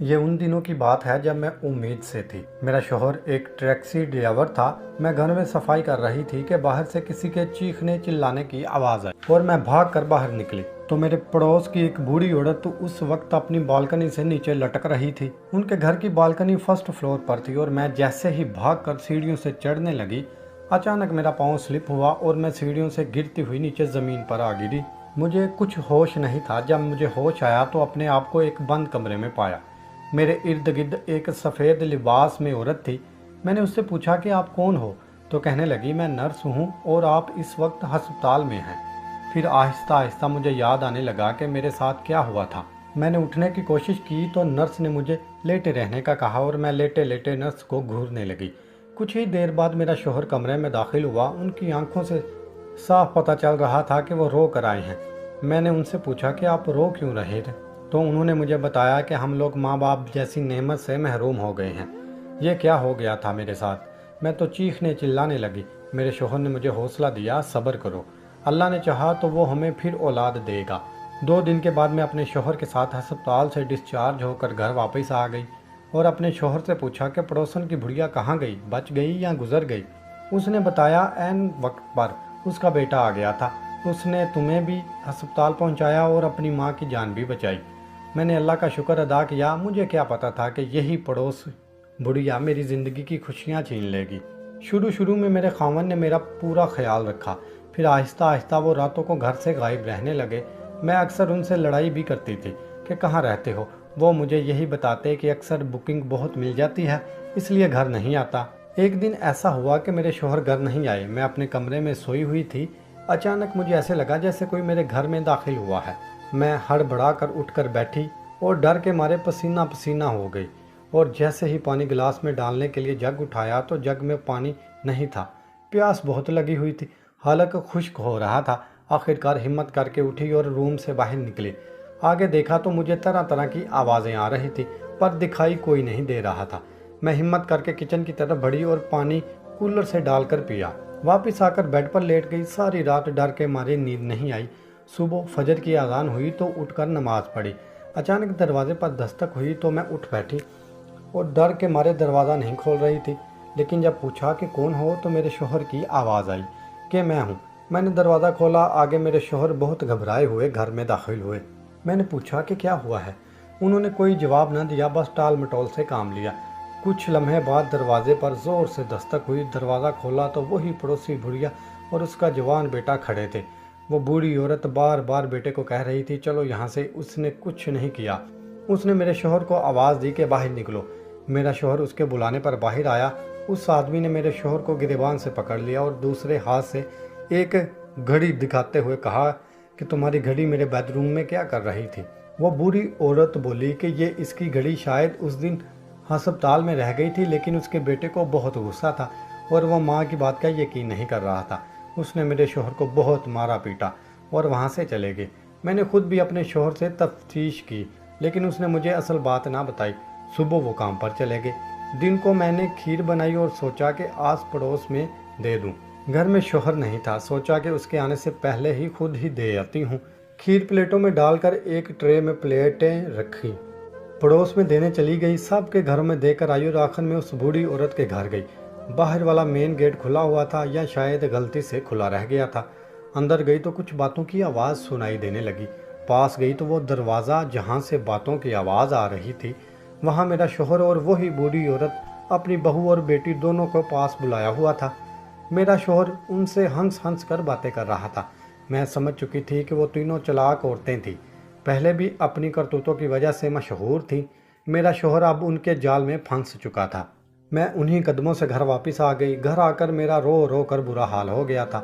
ये उन दिनों की बात है जब मैं उम्मीद से थी। मेरा शौहर एक टैक्सी ड्राइवर था। मैं घर में सफाई कर रही थी कि बाहर से किसी के चीखने चिल्लाने की आवाज़ आई और मैं भाग कर बाहर निकली तो मेरे पड़ोस की एक बूढ़ी औरत तो उस वक्त अपनी बालकनी से नीचे लटक रही थी। उनके घर की बालकनी फर्स्ट फ्लोर पर थी और मैं जैसे ही भाग कर सीढ़ियों से चढ़ने लगी, अचानक मेरा पाँव स्लिप हुआ और मैं सीढ़ियों से गिरती हुई नीचे ज़मीन पर आ गिरी। मुझे कुछ होश नहीं था। जब मुझे होश आया तो अपने आप को एक बंद कमरे में पाया। मेरे इर्द गिर्द एक सफ़ेद लिबास में औरत थी। मैंने उससे पूछा कि आप कौन हो, तो कहने लगी मैं नर्स हूँ और आप इस वक्त अस्पताल में हैं। फिर आहिस्ता आहिस्ता मुझे याद आने लगा कि मेरे साथ क्या हुआ था। मैंने उठने की कोशिश की तो नर्स ने मुझे लेटे रहने का कहा और मैं लेटे लेटे नर्स को घूरने लगी। कुछ ही देर बाद मेरा शौहर कमरे में दाखिल हुआ। उनकी आंखों से साफ पता चल रहा था कि वो रो कर आए हैं। मैंने उनसे पूछा कि आप रो क्यों रहे थे, तो उन्होंने मुझे बताया कि हम लोग माँ बाप जैसी नेमत से महरूम हो गए हैं। ये क्या हो गया था मेरे साथ। मैं तो चीखने चिल्लाने लगी। मेरे शौहर ने मुझे हौसला दिया, सब्र करो, अल्लाह ने चाहा तो वो हमें फिर औलाद देगा। 2 दिन के बाद मैं अपने शौहर के साथ अस्पताल से डिस्चार्ज होकर घर वापस आ गई और अपने शौहर से पूछा कि पड़ोसन की बुढ़िया कहाँ गई, बच गई या गुजर गई। उसने बताया ऐन वक्त पर उसका बेटा आ गया था। उसने तुम्हें भी अस्पताल पहुंचाया और अपनी माँ की जान भी बचाई। मैंने अल्लाह का शुक्र अदा किया। मुझे क्या पता था कि यही पड़ोस बुढ़िया मेरी ज़िंदगी की खुशियाँ छीन लेगी। शुरू शुरू में मेरे खामन ने मेरा पूरा ख्याल रखा। फिर आहिस्ता आहिस्ता वो रातों को घर से गायब रहने लगे। मैं अक्सर उनसे लड़ाई भी करती थी कि कहाँ रहते हो। वो मुझे यही बताते कि अक्सर बुकिंग बहुत मिल जाती है, इसलिए घर नहीं आता। एक दिन ऐसा हुआ कि मेरे शौहर घर नहीं आए। मैं अपने कमरे में सोई हुई थी। अचानक मुझे ऐसे लगा जैसे कोई मेरे घर में दाखिल हुआ है। मैं हड़बड़ा कर उठकर बैठी और डर के मारे पसीना पसीना हो गई। और जैसे ही पानी गिलास में डालने के लिए जग उठाया तो जग में पानी नहीं था। प्यास बहुत लगी हुई थी, हालांकि खुश्क हो रहा था। आखिरकार हिम्मत करके उठी और रूम से बाहर निकली। आगे देखा तो मुझे तरह तरह की आवाज़ें आ रही थी, पर दिखाई कोई नहीं दे रहा था। मैं हिम्मत करके किचन की तरफ बढ़ी और पानी कूलर से डालकर पिया। वापस आकर बेड पर लेट गई। सारी रात डर के मारे नींद नहीं आई। सुबह फजर की अजान हुई तो उठकर नमाज पढ़ी। अचानक दरवाजे पर दस्तक हुई तो मैं उठ बैठी और डर के मारे दरवाज़ा नहीं खोल रही थी। लेकिन जब पूछा कि कौन हो तो मेरे शौहर की आवाज़ आई कि मैं हूँ। मैंने दरवाज़ा खोला। आगे मेरे शौहर बहुत घबराए हुए घर में दाखिल हुए। मैंने पूछा कि क्या हुआ है। उन्होंने कोई जवाब न दिया, बस टाल मटोल से काम लिया। कुछ लम्हे बाद दरवाजे पर ज़ोर से दस्तक हुई। दरवाज़ा खोला तो वही पड़ोसी बुढ़िया और उसका जवान बेटा खड़े थे। वो बूढ़ी औरत बार बार बेटे को कह रही थी चलो यहाँ से। उसने कुछ नहीं किया। उसने मेरे शौहर को आवाज़ दी कि बाहर निकलो। मेरा शौहर उसके बुलाने पर बाहर आया। उस आदमी ने मेरे शौहर को गिरेबान से पकड़ लिया और दूसरे हाथ से एक घड़ी दिखाते हुए कहा कि तुम्हारी घड़ी मेरे बेडरूम में क्या कर रही थी। वो बूढ़ी औरत बोली कि ये इसकी घड़ी शायद उस दिन अस्पताल में रह गई थी, लेकिन उसके बेटे को बहुत गुस्सा था और वह माँ की बात का यकीन नहीं कर रहा था। उसने मेरे शौहर को बहुत मारा पीटा और वहाँ से चले गए। मैंने खुद भी अपने शौहर से तफ्तीश की, लेकिन उसने मुझे असल बात ना बताई। सुबह वो काम पर चले गए। दिन को मैंने खीर बनाई और सोचा कि आस पड़ोस में दे दूं। घर में शौहर नहीं था। सोचा कि उसके आने से पहले ही खुद ही दे आती हूँ। खीर प्लेटों में डालकर एक ट्रे में प्लेटें रखी, पड़ोस में देने चली गई। सबके घरों में देकर आई और आखिर में उस बूढ़ी औरत के घर गई। बाहर वाला मेन गेट खुला हुआ था या शायद गलती से खुला रह गया था। अंदर गई तो कुछ बातों की आवाज़ सुनाई देने लगी। पास गई तो वो दरवाज़ा जहाँ से बातों की आवाज़ आ रही थी, वहाँ मेरा शौहर और वही बूढ़ी औरत अपनी बहू और बेटी दोनों को पास बुलाया हुआ था। मेरा शौहर उनसे हंस हंस कर बातें कर रहा था। मैं समझ चुकी थी कि वो तीनों चालाक औरतें थीं। पहले भी अपनी करतूतों की वजह से मशहूर थी। मेरा शौहर अब उनके जाल में फंस चुका था। मैं उन्हीं कदमों से घर वापस आ गई। घर आकर मेरा रो रो कर बुरा हाल हो गया था।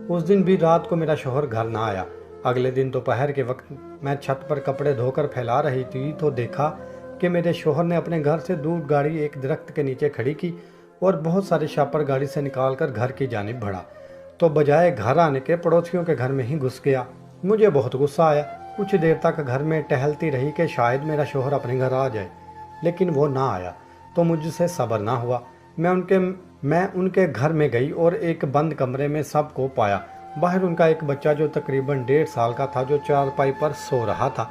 उस दिन भी रात को मेरा शौहर घर ना आया। अगले दिन दोपहर के वक्त मैं छत पर कपड़े धोकर फैला रही थी तो देखा कि मेरे शौहर ने अपने घर से दूर गाड़ी एक दरख्त के नीचे खड़ी की और बहुत सारे शापर गाड़ी से निकालकर घर की जानिब बढ़ा, तो बजाय घर आने के पड़ोसियों के घर में ही घुस गया। मुझे बहुत गुस्सा आया। कुछ देर तक घर में टहलती रही कि शायद मेरा शौहर अपने घर आ जाए, लेकिन वो ना आया तो मुझसे सब्र ना हुआ। मैं उनके घर में गई और एक बंद कमरे में सबको पाया। बाहर उनका एक बच्चा जो तकरीबन 1.5 साल का था, जो चारपाई पर सो रहा था।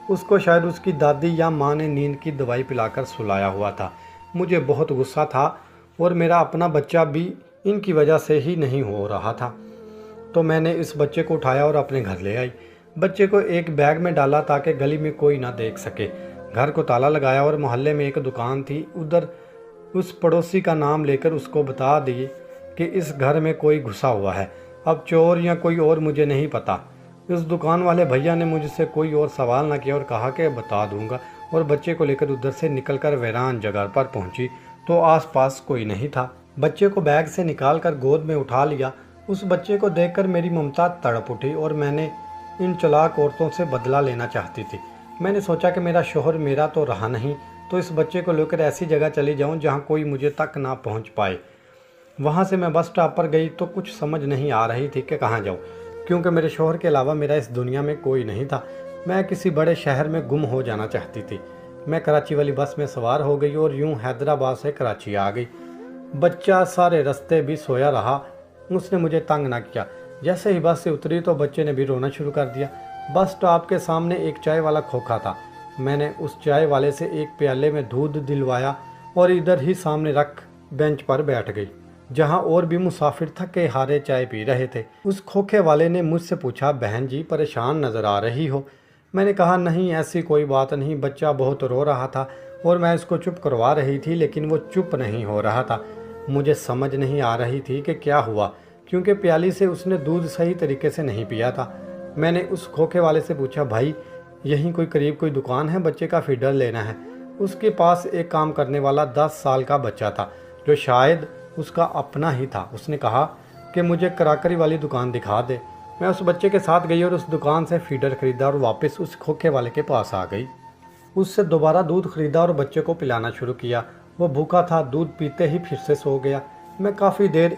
उसको शायद उसकी दादी या माँ ने नींद की दवाई पिलाकर सुलाया हुआ था। मुझे बहुत गुस्सा था और मेरा अपना बच्चा भी इनकी वजह से ही नहीं हो रहा था। तो मैंने इस बच्चे को उठाया और अपने घर ले आई। बच्चे को एक बैग में डाला ताकि गली में कोई ना देख सके। घर को ताला लगाया और मोहल्ले में एक दुकान थी, उधर उस पड़ोसी का नाम लेकर उसको बता दिए कि इस घर में कोई घुसा हुआ है। अब चोर या कोई और मुझे नहीं पता। इस दुकान वाले भैया ने मुझसे कोई और सवाल ना किया और कहा कि बता दूंगा, और बच्चे को लेकर उधर से निकलकर वीरान जगह पर पहुंची तो आसपास कोई नहीं था। बच्चे को बैग से निकाल कर गोद में उठा लिया। उस बच्चे को देखकर मेरी ममता तड़प उठी और मैंने इन चालाक औरतों से बदला लेना चाहती थी। मैंने सोचा कि मेरा शोहर मेरा तो रहा नहीं, तो इस बच्चे को लेकर ऐसी जगह चली जाऊं जहां कोई मुझे तक ना पहुंच पाए। वहां से मैं बस स्टॉप पर गई तो कुछ समझ नहीं आ रही थी कि कहाँ जाऊं, क्योंकि मेरे शोहर के अलावा मेरा इस दुनिया में कोई नहीं था। मैं किसी बड़े शहर में गुम हो जाना चाहती थी। मैं कराची वाली बस में सवार हो गई और यूं हैदराबाद से कराची आ गई। बच्चा सारे रास्ते भी सोया रहा, उसने मुझे तंग ना किया। जैसे ही बस से उतरी तो बच्चे ने भी रोना शुरू कर दिया। बस स्टॉप के सामने एक चाय वाला खोखा था। मैंने उस चाय वाले से एक प्याले में दूध दिलवाया और इधर ही सामने रख बेंच पर बैठ गई, जहां और भी मुसाफिर थके हारे चाय पी रहे थे। उस खोखे वाले ने मुझसे पूछा, बहन जी परेशान नज़र आ रही हो। मैंने कहा, नहीं ऐसी कोई बात नहीं, बच्चा बहुत रो रहा था और मैं इसको चुप करवा रही थी, लेकिन वो चुप नहीं हो रहा था। मुझे समझ नहीं आ रही थी कि क्या हुआ, क्योंकि प्याली से उसने दूध सही तरीके से नहीं पिया था। मैंने उस खोखे वाले से पूछा, भाई यहीं कोई करीब कोई दुकान है, बच्चे का फीडर लेना है। उसके पास एक काम करने वाला 10 साल का बच्चा था जो शायद उसका अपना ही था। उसने कहा कि मुझे कराकरी वाली दुकान दिखा दे। मैं उस बच्चे के साथ गई और उस दुकान से फीडर खरीदा और वापस उस खोखे वाले के पास आ गई। उससे दोबारा दूध खरीदा और बच्चे को पिलाना शुरू किया। वो भूखा था, दूध पीते ही फिर से सो गया। मैं काफ़ी देर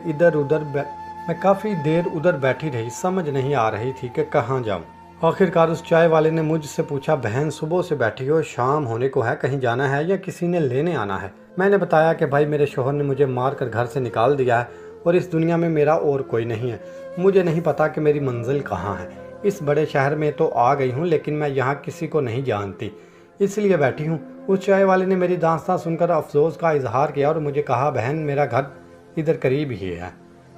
उधर बैठी रही, समझ नहीं आ रही थी कि कहाँ जाऊँ। आखिरकार उस चाय वाले ने मुझसे पूछा, बहन सुबह से बैठी हो, शाम होने को है, कहीं जाना है या किसी ने लेने आना है? मैंने बताया कि भाई मेरे शोहर ने मुझे मार कर घर से निकाल दिया है और इस दुनिया में मेरा और कोई नहीं है। मुझे नहीं पता कि मेरी मंजिल कहाँ है। इस बड़े शहर में तो आ गई हूँ, लेकिन मैं यहाँ किसी को नहीं जानती, इसलिए बैठी हूँ। उस चाय वाले ने मेरी दास्तां सुनकर अफसोस का इजहार किया और मुझे कहा, बहन मेरा घर इधर करीब ही है,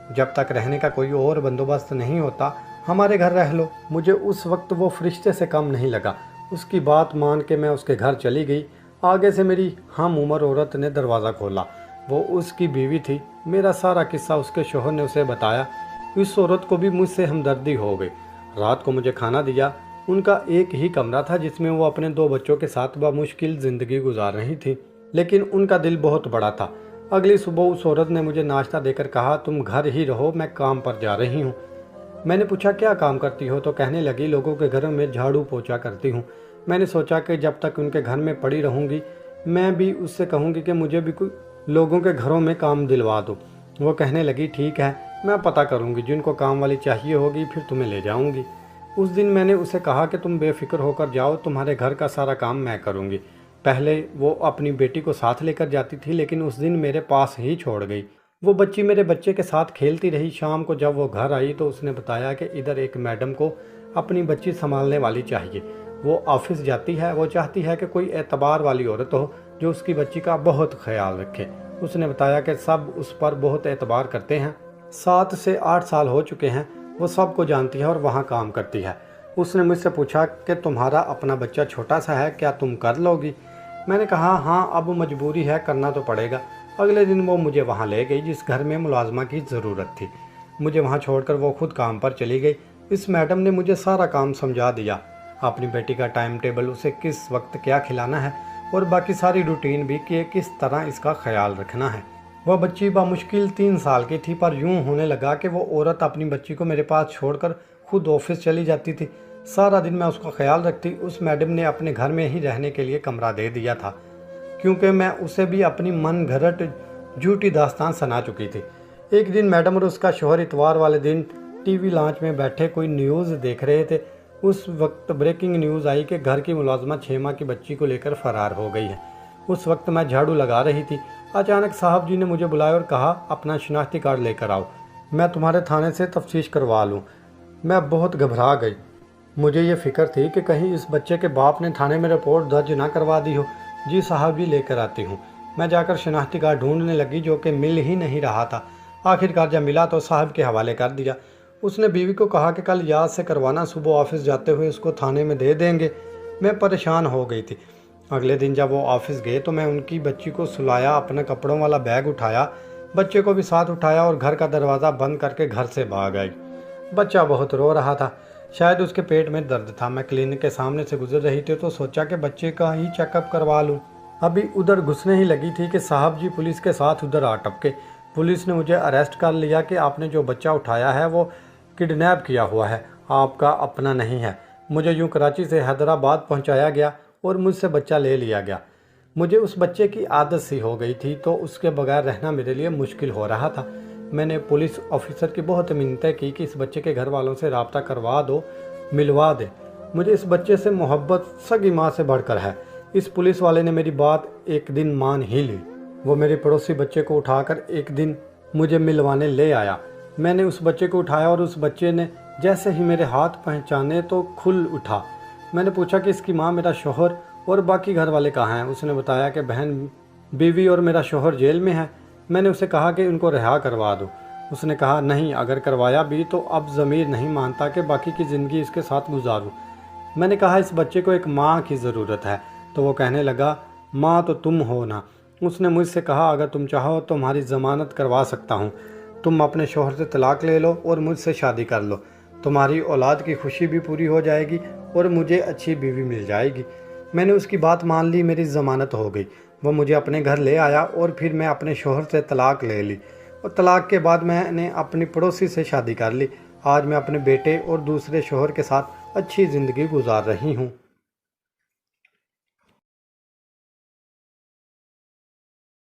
जब तक रहने का कोई और बंदोबस्त नहीं होता हमारे घर रह लो। मुझे उस वक्त वो फरिश्ते से कम नहीं लगा। उसकी बात मान के मैं उसके घर चली गई। आगे से मेरी हम उम्र औरत ने दरवाज़ा खोला। वो उसकी बीवी थी। मेरा सारा किस्सा उसके शोहर ने उसे बताया। इस औरत को भी मुझसे हमदर्दी हो गई। रात को मुझे खाना दिया। उनका एक ही कमरा था जिसमें वो अपने 2 बच्चों के साथ मुश्किल ज़िंदगी गुजार रही थी, लेकिन उनका दिल बहुत बड़ा था। अगली सुबह उस औरत ने मुझे नाश्ता देकर कहा, तुम घर ही रहो, मैं काम पर जा रही हूँ। मैंने पूछा, क्या काम करती हो? तो कहने लगी, लोगों के घरों में झाड़ू पोछा करती हूँ। मैंने सोचा कि जब तक उनके घर में पड़ी रहूँगी मैं भी उससे कहूँगी कि मुझे भी कोई लोगों के घरों में काम दिलवा दो। वो कहने लगी, ठीक है, मैं पता करूँगी, जिनको काम वाली चाहिए होगी फिर तुम्हें ले जाऊँगी। उस दिन मैंने उसे कहा कि तुम बेफिक्र होकर जाओ, तुम्हारे घर का सारा काम मैं करूँगी। पहले वो अपनी बेटी को साथ लेकर जाती थी, लेकिन उस दिन मेरे पास ही छोड़ गई। वो बच्ची मेरे बच्चे के साथ खेलती रही। शाम को जब वो घर आई तो उसने बताया कि इधर एक मैडम को अपनी बच्ची संभालने वाली चाहिए। वो ऑफिस जाती है, वो चाहती है कि कोई एतबार वाली औरत हो जो उसकी बच्ची का बहुत ख्याल रखे। उसने बताया कि सब उस पर बहुत एतबार करते हैं। 7 से 8 साल हो चुके हैं, वो सबको जानती है और वहाँ काम करती है। उसने मुझसे पूछा कि तुम्हारा अपना बच्चा छोटा सा है, क्या तुम कर लोगी? मैंने कहा, हाँ अब मजबूरी है, करना तो पड़ेगा। अगले दिन वो मुझे वहाँ ले गई जिस घर में मुलाजमा की ज़रूरत थी। मुझे वहाँ छोड़कर वो खुद काम पर चली गई। इस मैडम ने मुझे सारा काम समझा दिया, अपनी बेटी का टाइम टेबल, उसे किस वक्त क्या खिलाना है और बाकी सारी रूटीन भी कि किस तरह इसका ख्याल रखना है। वह बच्ची बामुश्किल 3 साल की थी, पर यूं होने लगा कि वो औरत अपनी बच्ची को मेरे पास छोड़कर खुद ऑफिस चली जाती थी। सारा दिन मैं उसका ख्याल रखती। उस मैडम ने अपने घर में ही रहने के लिए कमरा दे दिया था, क्योंकि मैं उसे भी अपनी मन घरट झूठी दास्तान सुना चुकी थी। एक दिन मैडम और उसका शोहर इतवार वाले दिन टीवी लॉन्च में बैठे कोई न्यूज़ देख रहे थे। उस वक्त ब्रेकिंग न्यूज़ आई कि घर की मुलाजमा 6 माह की बच्ची को लेकर फरार हो गई है। उस वक्त मैं झाड़ू लगा रही थी। अचानक साहब जी ने मुझे बुलाया और कहा, अपना शनाख्ती कार्ड लेकर आओ, मैं तुम्हारे थाने से तफ्तीश करवा लूँ। मैं बहुत घबरा गई। मुझे ये फिक्र थी कि कहीं इस बच्चे के बाप ने थाने में रिपोर्ट दर्ज ना करवा दी हो। जी साहब, भी लेकर आती हूँ। मैं जाकर शनाख्ती कार्ड ढूंढने लगी, जो कि मिल ही नहीं रहा था। आखिरकार जब मिला तो साहब के हवाले कर दिया। उसने बीवी को कहा कि कल याद से करवाना, सुबह ऑफिस जाते हुए उसको थाने में दे देंगे। मैं परेशान हो गई थी। अगले दिन जब वो ऑफिस गए तो मैं उनकी बच्ची को सुलाया, अपने कपड़ों वाला बैग उठाया, बच्चे को भी साथ उठाया और घर का दरवाज़ा बंद करके घर से भाग आई। बच्चा बहुत रो रहा था, शायद उसके पेट में दर्द था। मैं क्लिनिक के सामने से गुजर रही थी तो सोचा कि बच्चे का ही चेकअप करवा लूँ। अभी उधर घुसने ही लगी थी कि साहब जी पुलिस के साथ उधर आ टपके। पुलिस ने मुझे अरेस्ट कर लिया कि आपने जो बच्चा उठाया है वो किडनैप किया हुआ है, आपका अपना नहीं है। मुझे यूं कराची से हैदराबाद पहुंचाया गया और मुझसे बच्चा ले लिया गया। मुझे उस बच्चे की आदत सी हो गई थी तो उसके बगैर रहना मेरे लिए मुश्किल हो रहा था। मैंने पुलिस ऑफिसर की बहुत मिन्नतें की कि इस बच्चे के घर वालों से रब्ता करवा दो, मिलवा दे। मुझे इस बच्चे से मोहब्बत सगी माँ से बढ़कर है। इस पुलिस वाले ने मेरी बात एक दिन मान ही ली। वो मेरे पड़ोसी बच्चे को उठाकर एक दिन मुझे मिलवाने ले आया। मैंने उस बच्चे को उठाया और उस बच्चे ने जैसे ही मेरे हाथ पहचाने तो खुल उठा। मैंने पूछा कि इसकी माँ, मेरा शोहर और बाकी घर वाले कहाँ हैं। उसने बताया कि बहन, बीवी और मेरा शोहर जेल में है। मैंने उसे कहा कि उनको रिहा करवा दो। उसने कहा नहीं, अगर करवाया भी तो अब ज़मीर नहीं मानता कि बाकी की ज़िंदगी इसके साथ गुजारूं। मैंने कहा इस बच्चे को एक माँ की ज़रूरत है। तो वो कहने लगा, माँ तो तुम हो ना। उसने मुझसे कहा अगर तुम चाहो तो तुम्हारी ज़मानत करवा सकता हूँ। तुम अपने शोहर से तलाक ले लो और मुझसे शादी कर लो। तुम्हारी औलाद की खुशी भी पूरी हो जाएगी और मुझे अच्छी बीवी मिल जाएगी। मैंने उसकी बात मान ली, मेरी ज़मानत हो गई। वो मुझे अपने घर ले आया और फिर मैं अपने शोहर से तलाक ले ली और तलाक के बाद मैंने अपनी पड़ोसी से शादी कर ली। आज मैं अपने बेटे और दूसरे शोहर के साथ अच्छी ज़िंदगी गुजार रही हूँ।